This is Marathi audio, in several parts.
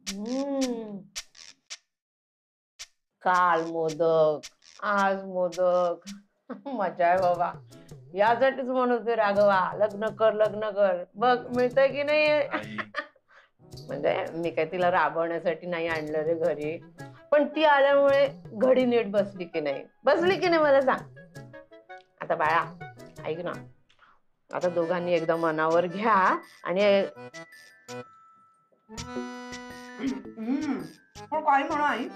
हम्म. काल मोदक, आज मोदक. मजा आहे बाबा. यासाठीच म्हणत होते राघवा, लग्न कर लग्न कर. बघ मिळतंय की नाही. म्हणजे मी काय तिला राबवण्यासाठी नाही आणलं रे घरी, पण ती आल्यामुळे घडी नीट बसली की नाही, बसली की नाही मला सांग. आता बाळा ऐक ना, आता दोघांनी एकदा मनावर घ्या आणि पण काय म्हणा आई,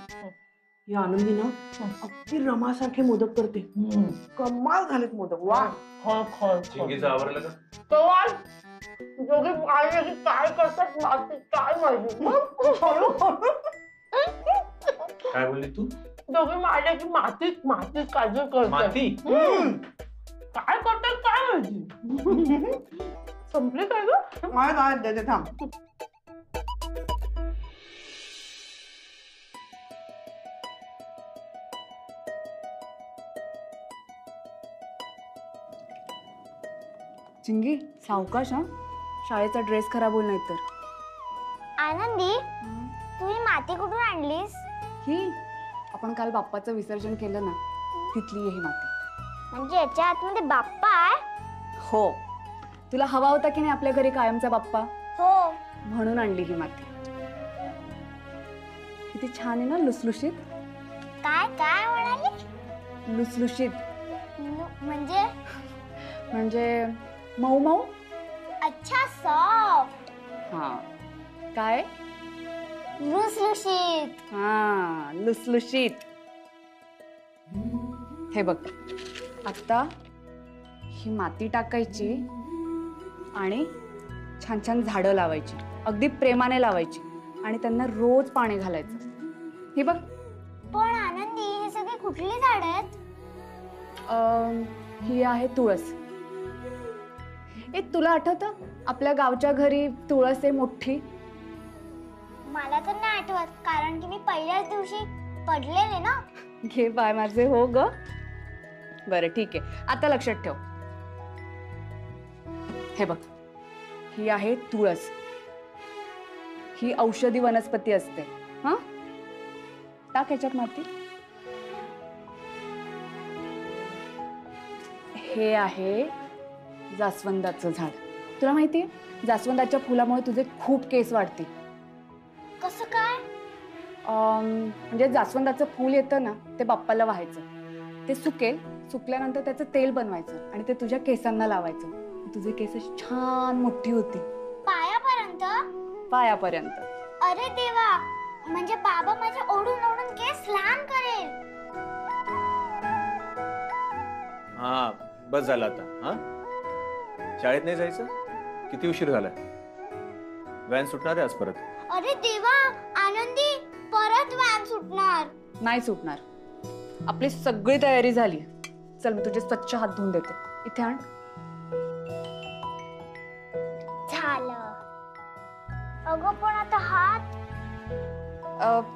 ही आनंदी ना अगदी रमासारखे मोदक करते. कमाल झालेत मोदक. वा. चिंगीचं आवरलं का? कमाल. दोघे पाहिजे की काय करतात मातीत काय माहिती. काय बोलली तू? दोघे माझ्या की मातीत मातीत काजू करतात. माती? काय करतात काय माहिती. संपली काय ग? काय देते थांब. चिंगी सावकाश हा, शाळेचा ड्रेस खराब होईल नाही तर. आनंदी, तू ही माती कुठून आणलीस? ही आपण काल बाप्पाचं विसर्जन केलं ना, तिथली आहे ही माती. म्हणजे याच्या आतमध्ये बाप्पा आहे? हो, तुला हवा होता की नाही आपल्या घरी कायमचा बाप्पा? हो. म्हणून आणली ही माती. किती छान आहे ना, लुसलुशीत. काय काय म्हणाली? लुसलुशीत म्हणजे? म्हणजे मऊ मऊ. अच्छा, सॉफ्ट. हा. काय? लुसलुशीत. हा, लुसलुशीत. हे बघ, आता ही माती टाकायची आणि छान छान झाडं लावायची, अगदी प्रेमाने लावायची आणि त्यांना रोज पाणी घालायचं. हे बघ. पण आनंदी, हे सगळे कुठली झाड आहेत? ही आहे तुळस. तुला आठवतं आपल्या गावच्या घरी तुळस आहे मोठी? मला तर नाही आठवत, कारण की मी पहिल्याच दिवशी पडलेले ना. घे बाय माझे. हो ग. बरं ठीक आहे, आता लक्षात ठेव. हे बघ, ही आहे तुळस. ही औषधी वनस्पती असते. हा, टाक ह्याच्यात माती. हे आहे जास्वंदाचं झाड. तुला माहितीये, जास्वंदाच्या फुलामुळे तुझे खूप केस वाढतील. कसं काय? म्हणजे जास्वंदाचं फूल येतं ना, ते बाप्पाला व्हायचं. ते सुकेल, सुकल्यानंतर त्याचं तेल बनवायचं आणि ते तुझ्या केसांना लावायचं. तुझे केस छान मोठी होती. पायापर्यंत? पायापर्यंत. अरे देवा, म्हणजे बाबा माझे ओढून ओढून केस लहान करेल. हा, बस झालं आता. हा, शाळेत नाही जायचं? किती उशीर झालाय? व्हॅन सुटणार आहे आज परत. अरे देवा, आनंदी, परत व्हॅन सुटणार? नाही सुटणार. आपली सगळी तयारी झाली. चल, मी तुझे स्वच्छ हात धुवून देते. इथे आण. झालं. अगं पण आता हात.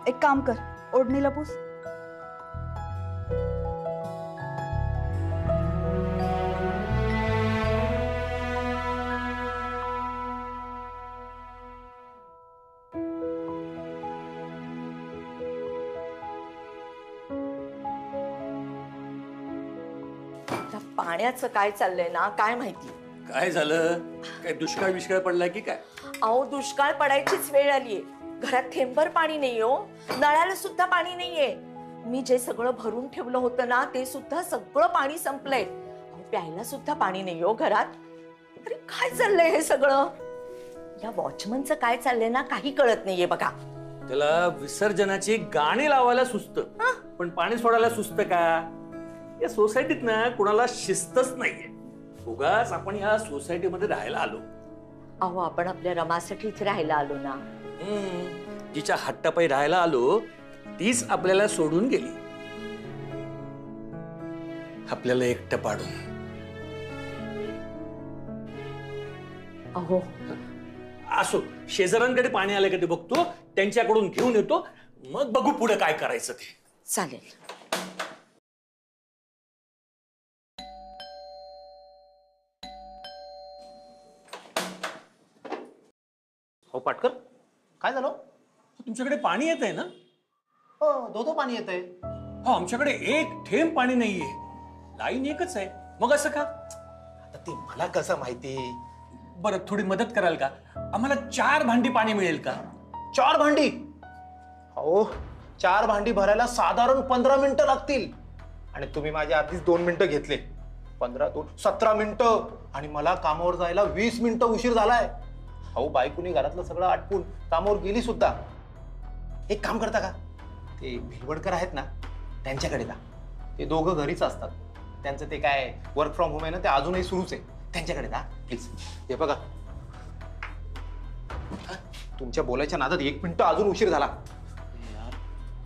एक काम कर, ओढणीला पुस. पाण्याचं काय चाललंय ना, काय माहिती. काय झालं? काय दुष्काळ विष्काळ पडलाय की काय? अहो, दुष्काळ पडायचीच वेळ आलीये. घरात थेंबर पाणी नाही हो, नळाला सुद्धा पाणी नाहीये. मी जे सगळं भरून ठेवलं होतं ना, ते सुद्धा सगळं पाणी संपलंय. प्यायला सुद्धा पाणी नाही हो घरात. अरे काय चाललंय हे सगळं? या वॉचमनचं काय चाललंय ना, काही कळत नाहीये बघा. त्याला विसर्जनाची गाणी लावायला सुचत, पण पाणी सोडायला सुचत का? या सोसायटीत ना कुणाला शिस्तच नाहीये. उगाच आपण या सोसायटीमध्ये राहायला आलो. अहो, आपण आपल्या रमासाठी इथे राहायला आलो ना. जिच्या हट्टापायी राहायला आलो तीच आपल्याला सोडून गेली, आपल्याला एकटं पाडून. अहो, असो, शेजाऱ्यांकडे पाणी आलं का ते बघतो, त्यांच्याकडून घेऊन येतो, मग बघू पुढे काय करायचं ते. चालेल. हो पाटकर, काय झालं? तुमच्याकडे पाणी येत आहे ना? हो, धोधो पाणी येतंय. हो, आमच्याकडे एक थेंब पाणी नाहीये. लाईन एकच आहे. मग असं का? आता ते मला कसं माहिती? बरं, थोडी मदत कराल का? आम्हाला 4 भांडी पाणी मिळेल का? 4 भांडी? हो, 4 भांडी भरायला साधारण 15 मिनिटं लागतील. आणि तुम्ही माझ्या आधीच 2 मिनिटं घेतले. 15 2 17 मिनिटं. आणि मला कामावर जायला 20 मिनिटं उशीर झालाय. अहो, बायकोनी घरातलं सगळं आटपून कामावर गेली सुद्धा. एक काम करता का? ते भिलवडकर आहेत ना, त्यांच्याकडे जा. ते दोघं घरीच असतात. त्यांचं ते काय वर्क फ्रॉम होम आहे ना, ते अजूनही सुरूच आहे. त्यांच्याकडे जा प्लीज. हे बघा, तुमच्या बोलायच्या नादात 1 मिनिट अजून उशीर झाला.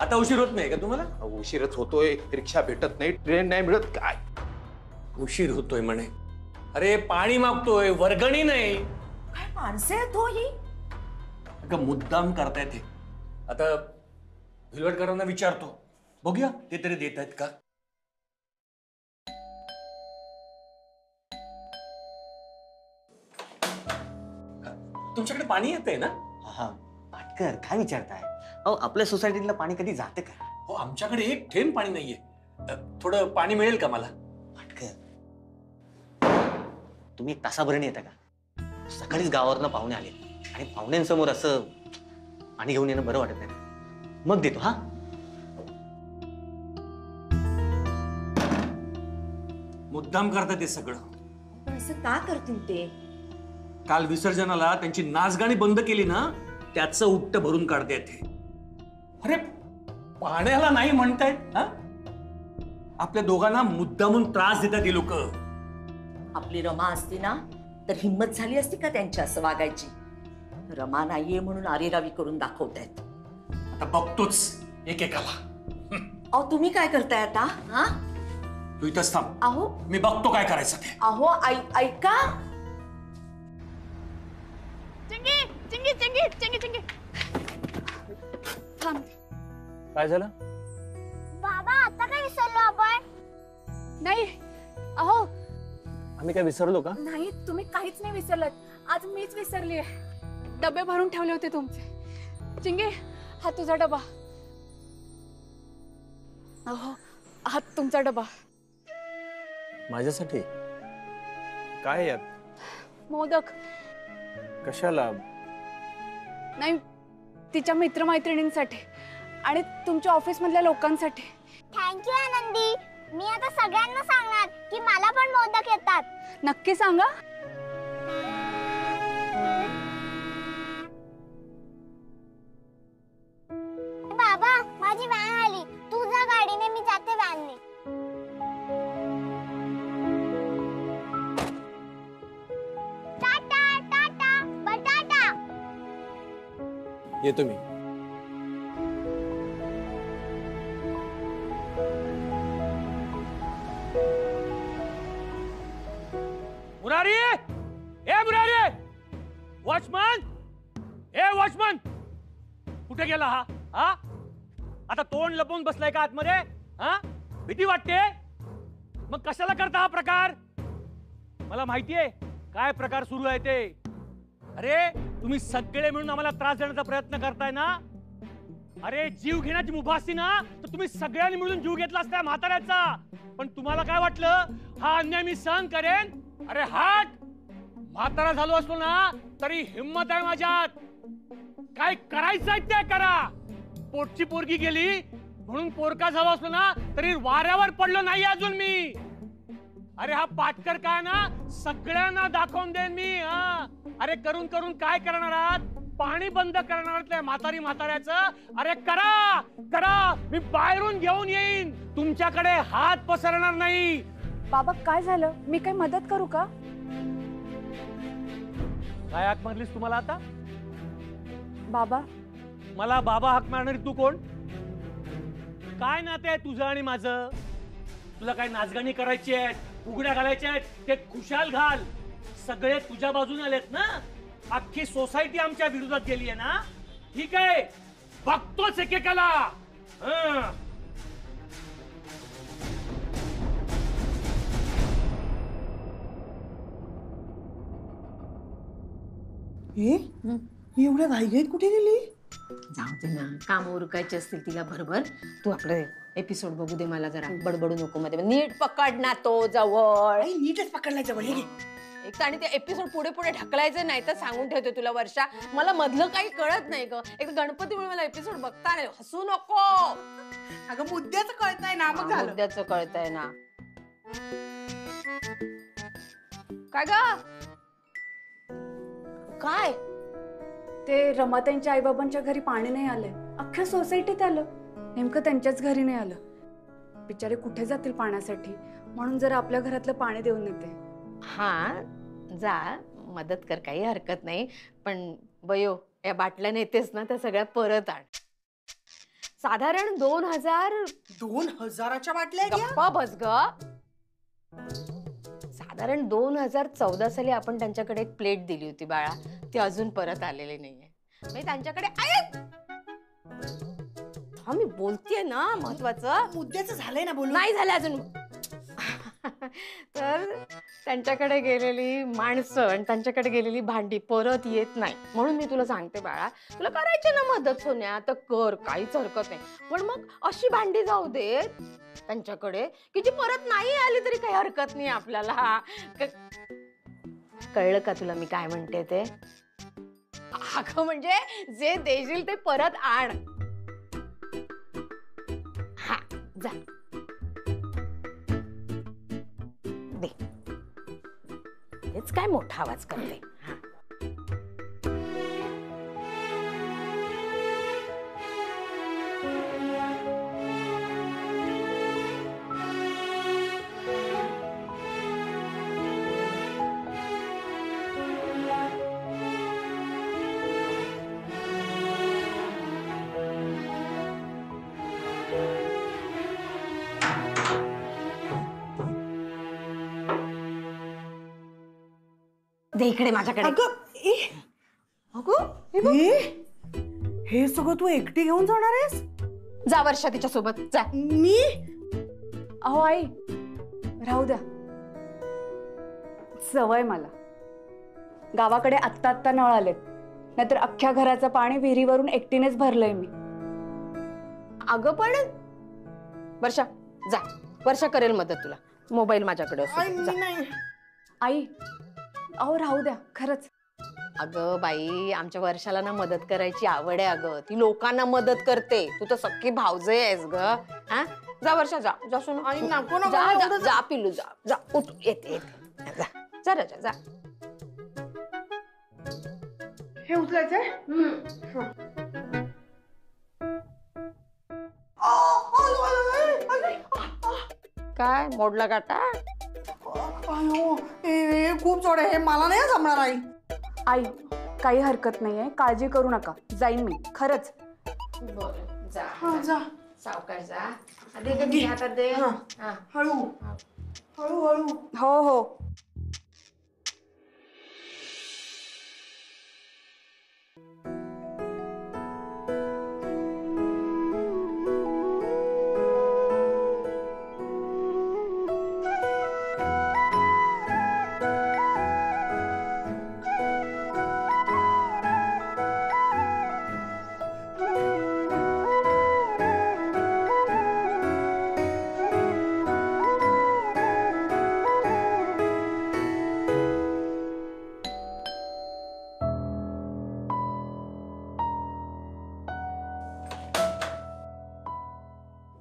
आता उशीर होत नाही का तुम्हाला? उशीरच होतोय. रिक्षा भेटत नाही, ट्रेन नाही मिळत. काय उशीर होतोय म्हणे. अरे पाणी मागतोय, वर्गणी नाही. काय माणसं आहेत हो ही? अगं मुद्दाम करतायत हे. आता भिलवडकरांना विचारतो, बघूया ते तरी देत आहेत का. तुमच्याकडे पाणी येतंय ना? हा, पाटकर काय विचारताय? अहो, आपल्या सोसायटीतलं पाणी कधी जातं का? हो, आमच्याकडे एक थेंब पाणी नाहीये. थोडं पाणी मिळेल का मला? पाटकर, तुम्ही 1 तासाभराने येता का? सकाळीच गावावरनं पाहुणे आले आणि पाहुण्यांसमोर असं पाणी घेऊन येणं बरं वाटत नाही. मग देतो. हा, मुद्दाम करतात ते सगळं. पण असं का करतील ते? काल विसर्जनाला त्यांची नाचगाणी बंद केली ना, त्याचं उपट भरून काढतायत ते. अरे पाण्याला नाही म्हणतायत. आपल्या दोघांना मुद्दामून त्रास देतात ही लोक. आपली रमा असती ना तर हिंमत झाली असती का त्यांची असं वागायची? रमा नाहीये म्हणून आरेरावी करून दाखवतायत. आता बघतोच एकेकाला. अहो, तुम्ही काय करताय आता? हा, तू इथंच थांब. अहो मी बघतो काय करायचं ते. अहो ऐका. चिंगी चिंगी चिंगी चिंगी चिंगी थांब. काय झालं? बाबा आता काय विसरलो आपण? नाही अहो आम्ही काय विसरलो का? नाही, तुम्ही काहीच नाही विसरलात. आज मीच विसरली आहे. डबे भरून ठेवले होते तुमचे. चिंगे, हा तुझा डबा. अहो, हा तुमचा डबा. माझ्यासाठी काय यात? मोदक. कशाला? नाही, तिच्या मित्रमैत्रिणींसाठी आणि तुमच्या ऑफिस मधल्या लोकांसाठी. थँक्यू आनंदी. मी आता सगळ्यांना सांगणार की मला पण मोदक येतात. नक्की सांगा. बाबा, माझी व्हॅन आली. तू जा गाडीने, मी जाते व्हॅनने. टाटा टाटा बटाटा. येतो मी. मुरारी, ए मुरारी, वॉचमन, ए वॉचमन, कुठे गेला हा? हा, आता तोंड लपवून बसलाय का आतमध्ये? हा, भीती वाटते? मग कशाला करता हा प्रकार? मला माहितीये काय प्रकार सुरू आहे ते. अरे तुम्ही सगळे मिळून आम्हाला त्रास देण्याचा प्रयत्न करताय ना. अरे जीव घेण्याची मुभा असती ना तर तुम्ही सगळ्यांनी मिळून जीव घेतला असता म्हाताऱ्याचा. पण तुम्हाला काय वाटलं हा अन्याय मी सहन करेन? अरे हाट, म्हातारा झालो असलो ना तरी हिम्मत आहे माझ्यात. काय करायचंय ते करा. पोटची पोरगी गेली म्हणून पोरका झालो असलो ना तरी वाऱ्यावर पडलो नाही अजून मी. अरे हा पाटकर काय ना सगळ्यांना दाखवून देईन मी. अरे करून करून काय करणार आहात? पाणी बंद करणार म्हाताऱ्याचं. अरे करा करा, मी बाहेरून घेऊन येईन. तुमच्याकडे हात पसरणार नाही. बाबा काय झालं? मी काही मदत करू का? काय हाक मारलीस तुम्हाला आता? बाबा, मला बाबा हाक मारणारी तू कोण? काय नाते आहे तुझं आणि माझं? तुला काय नाचगाणी करायची आहेत, उघड्या घालायच्या आहेत, ते खुशाल घाल. सगळे तुझ्या बाजूने आलेत ना. अख्खी सोसायटी आमच्या विरोधात गेली आहे ना. ठीक आहे, बघतोच एकेकाला. एवढ्या घाईघाईत कुठे गेली? जाऊ दे ना, काम उरकायचे असतील तिला बरोबर. तू आपलं एपिसोड बघू दे मला जरा, बडबडू नको मध्ये. नीट पकड ना तो जवळ. नीटच पकडला जवळ. हे घे. एक तर आणि ते एपिसोड पुढे पुढे ढकलायचं नाही तर सांगून ठेवते तुला वर्षा, मला मधलं काही कळत नाही ग. एक गणपतीमुळे मला एपिसोड बघता नाही. हसू नको. अगं मुद्द्याचं कळतंय ना, मग झालं. मुद्द्याचं कळतंय ना. काय ग काय ते रमाताईंच्या आईबाबांच्या घरी पाणी नाही आलंय. अख्ख्या सोसायटीत आलं, नेमकं त्यांच्याच घरी नाही आलं. बिचारे कुठे जातील पाण्यासाठी, म्हणून जरा आपल्या घरातलं पाणी देऊन येते. हा जा मदत कर, काही हरकत नाही. पण बयो या बाटल्या नेतेस ना त्या सगळ्या परत आण. साधारण 2000. 2000च्या बाटल्या आहेत या? गप्पा बस ग. साधारण 2014 साली आपण त्यांच्याकडे एक प्लेट दिली होती बाळा, ती अजून परत आलेली नाहीये. म्हणजे त्यांच्याकडे हा मी बोलतेय ना, महत्वाचं मुद्द्याचं झालंय ना बोलून. नाही झालं अजून. तर त्यांच्याकडे गेलेली माणसं आणि त्यांच्याकडे गेलेली भांडी परत येत नाही. म्हणून मी तुला सांगते बाळा, तुला करायची ना मदत सोन्या तर कर, काहीच हरकत नाही. पण मग अशी भांडी जाऊ दे त्यांच्याकडे की जी परत नाही आली तरी काही हरकत नाही आपल्याला. कळलं का तुला मी काय म्हणते ते? अगं म्हणजे जे देशील ते परत आण. हा जा दे. हेच काय मोठा आवाज करते. दे इकडे माझ्याकडे. हे सगळं तू एकटी घेऊन जाणार आहेस? जा वर्षा तिच्या सोबत जा. मी? अहो आई, राहू द्या. सवय मला. गावाकडे आत्ता आत्ता नळ आलेत, नाहीतर अख्ख्या घराचं पाणी विहिरीवरून एकटीनेच भरलंय मी. अगं पण वर्षा जा, वर्षा करेल मदत तुला. मोबाईल माझ्याकडे असतो. जा. आई अहो राहू द्या खरंच. अगं बाई, आमच्या वर्षाला ना मदत करायची आवड आहे अगं. ती लोकांना मदत करते. तू तर सख्खी भावजय आहेस ग. हा जा वर्षा, जा जा सोनू. नको नको, जा जा जा पिल्लू, जा जा उठ. येते येते. जा जा राजा जा. हे उचलायचंय? काय मोडला काटा? खूप जोड आहे हे, मला नाही जमणार आई. आई काही हरकत नाहीये, काळजी करू नका, जाईन मी खरंच. बरं जा जा सावकाश जा. दे हातात दे. हळू हळू हळू. हो हो.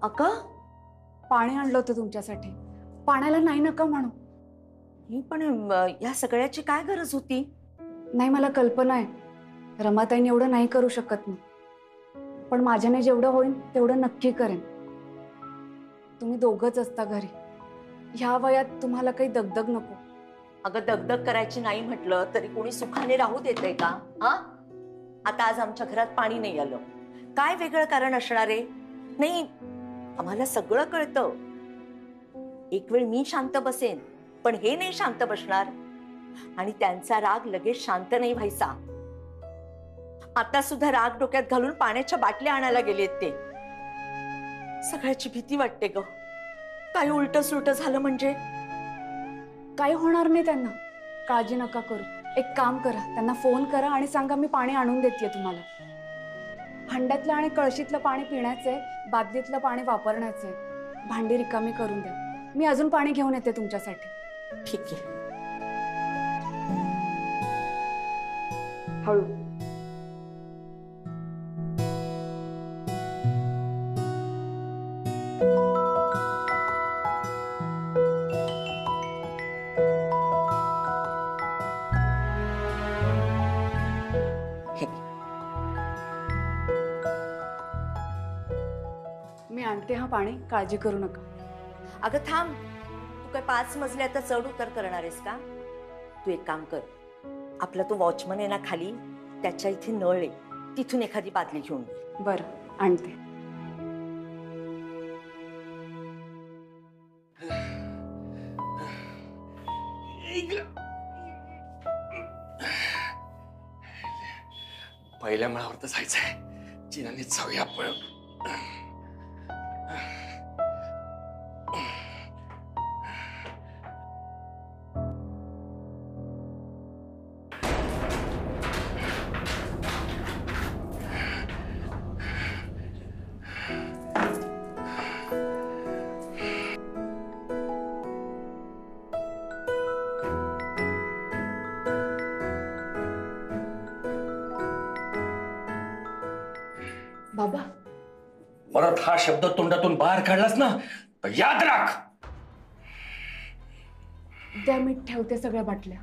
अगं पाणी आणलं होतं तुमच्यासाठी. पाण्याला नाही नका म्हणू. ही पण या सगळ्याची काय गरज होती? नाही मला कल्पना आहे रमाताईने एवढं नाही करू शकत मी, पण माझ्याने जेवढं होईल तेवढं नक्की करेन. तुम्ही दोघंच असता घरी, ह्या वयात तुम्हाला काही दगदग नको. अगं दगदग करायची नाही म्हटलं तरी कोणी सुखाने राहू देतंय का? हा आता आज आमच्या घरात पाणी नाही आलं, काय वेगळं कारण असणार आहे? नाही आम्हाला सगळं कळतं. एक वेळ मी शांत बसेन पण हे नाही शांत बसणार. आणि त्यांचा राग लगेच शांत नाही व्हायचा. आता सुद्धा राग डोक्यात घालून पाण्याच्या बाटल्या आणायला गेलेत ते. सगळ्याची भीती वाटते ग, काही उलट सुलट झालं म्हणजे. काही होणार नाही त्यांना, काळजी नका करू. एक काम करा, त्यांना फोन करा आणि सांगा मी पाणी आणून देते तुम्हाला. हंड्यातलं आणि कळशीतलं पाणी पिण्याचे, बादलीतलं पाणी वापरण्याचे. भांडी रिकामी करून द्या. मी अजून पाणी घेऊन येते तुमच्यासाठी. ठीक आहे. हळू. हे घे. मी आणते हा पाणी, काळजी करू नका. अगं थांब, तू काय 5 मजले आता चढ उतर करणार आहेस का? तू एक काम कर, आपला तो वॉचमन आहे ना खाली, त्याच्या इथे नळ आहे, तिथून एखादी बादली घेऊन ये. बरं, आणते. पहिल्या मळावर तर जायचंय. जिनाने जाऊया आपण. बाबा, परत हा शब्द तोंडातून बाहेर काढलास ना तर याद राख. द्या, मी ठेवते सगळ्या बाटल्या.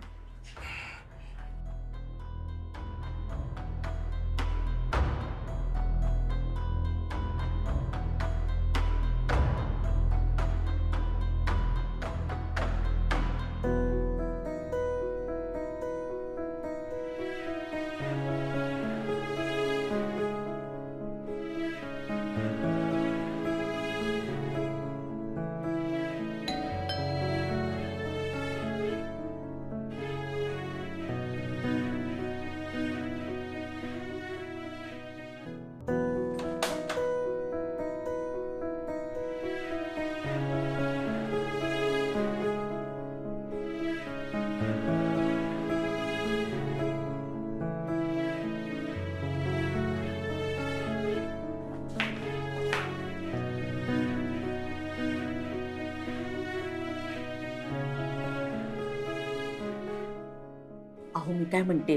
अहो मी काय म्हणते,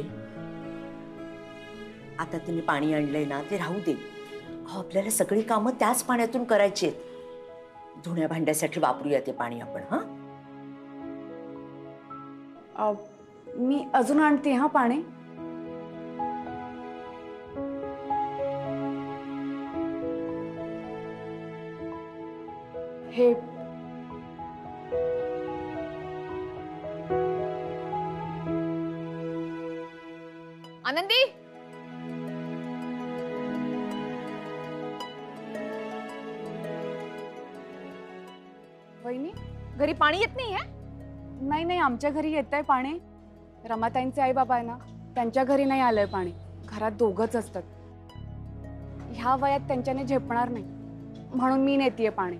आता तुम्ही पाणी आणलंय ना ते राहू दे. अहो आपल्याला सगळी कामं त्याच पाण्यातून करायची आहेत. धुण्या भांड्यासाठी वापरूया ते पाणी आपण. हा, मी अजून आणते हा पाणी. हे आनंदी, वहिनी, घरी पाणी येत नाहीये? नाही नाही, आमच्या घरी येतंय पाणी. रमाताईंचे आई बाबा आहे ना, त्यांच्या घरी नाही आलंय पाणी. घरात दोघंच असतात. ह्या वयात त्यांच्याने झेपणार नाही, म्हणून मी नेतीये पाणी.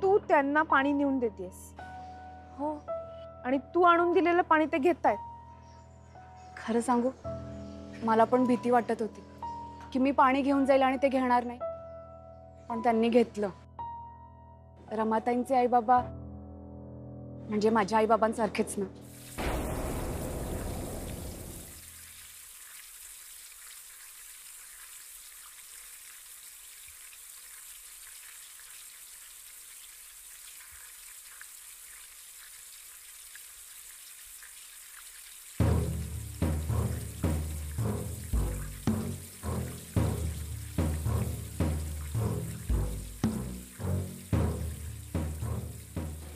तू त्यांना पाणी नेऊन देतेस? हो. आणि तू आणून दिलेलं पाणी ते घेतायत? खरं सांगू, मला पण भीती वाटत होती की मी पाणी घेऊन जाईल आणि ते घेणार नाही, पण त्यांनी घेतलं. रमाताईंचे आई बाबा म्हणजे माझ्या आई बाबांसारखेच ना.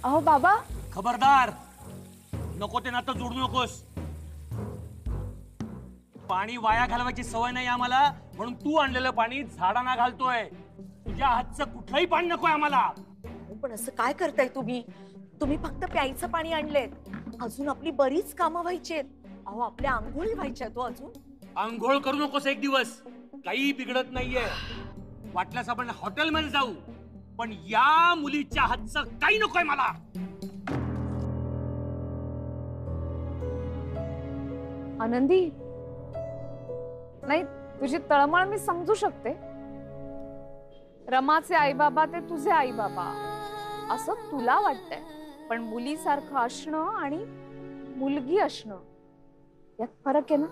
अहो बाबा, खबरदार, नको ते नातं जोडू नकोस. पाणी वाया घालवायची सवय नाही आम्हाला, म्हणून तू आणलेलं पाणी झाडांना घालतोय. तुझ्या हातचं कुठलंही पाणी नकोय आम्हाला. पण असं काय करताय तुम्ही? तुम्ही फक्त प्यायचं पाणी आणलंय, अजून आपली बरीच कामं व्हायची आहेत. अहो आपल्या आंघोळी व्हायच्या तो अजून. आंघोळ करू नकोस एक दिवस, काही बिघडत नाहीये. वाटल्यास आपण हॉटेलमध्ये जाऊ, पण या मुलीच्या हातचं काही नकोय मला. आनंदी, नाही तुझी तळमळ मी समजू शकते. रमाचे आई बाबा ते तुझे आई बाबा असं तुला वाटतंय, पण मुलीसारखं असणं आणि मुलगी असणं यात फरक आहे ना.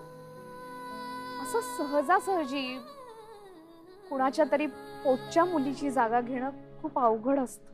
असं सहजासहजी कुणाच्या तरी पोटच्या मुलीची जागा घेणं खूप अवघड असतं.